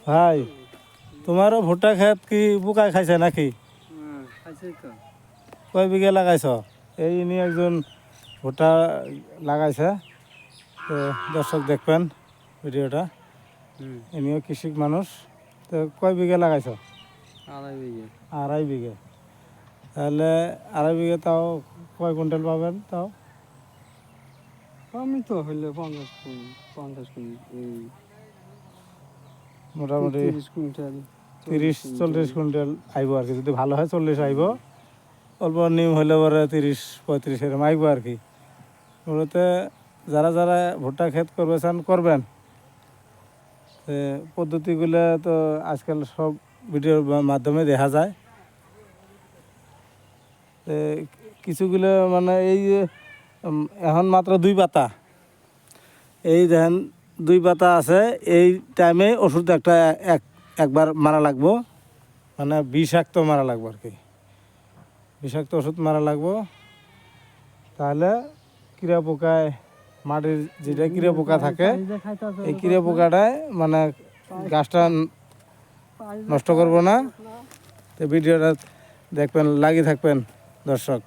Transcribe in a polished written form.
ভাই তোমারও ভুট্টা ক্ষেত কি পোকায় খাইছে নাকি? কয় বিঘা লাগাইছ? এই নিয়ে একজন ভুট্টা লাগাইছে, তো দর্শক দেখবেন ভিডিওটা। ইনিও কৃষিক মানুষ। তো কয় বিঘা লাগাইছ? 2.5 বিঘে। 2.5 বিঘে। তাহলে 2.5 বিঘে তাও কয় কুইন্টাল পাবেন তাও? আমি তো হইলে 50 এই মোটামুটি 30 কুইন্টাল 30-40 কুইন্টাল আইব আর কি। যদি ভালো হয় 40 আইব, অল্প নিম হইলে পরে 30-35 এরকম আইব আর কি। মূলত যারা যারা ভুট্টা ক্ষেত করবে চান করবেন। পদ্ধতিগুলো তো আজকাল সব ভিডিওর মাধ্যমে দেখা যায়। কিছুগুলো মানে এই যে এখন মাত্র 2 পাতা, এই দেখেন 2 পাতা আছে। এই টাইমে ওষুধ একবার মারা লাগবো, মানে বিষাক্ত মারা লাগবো আর কি। বিষাক্ত ওষুধ মারা লাগবো, তাহলে কিরা পোকায় মাটির যেটা কিরা পোকা থাকে এই কিরা পোকাটায় মানে গাছটা নষ্ট করবো না। তো ভিডিওটা দেখবেন, লাগিয়ে থাকবেন দর্শক।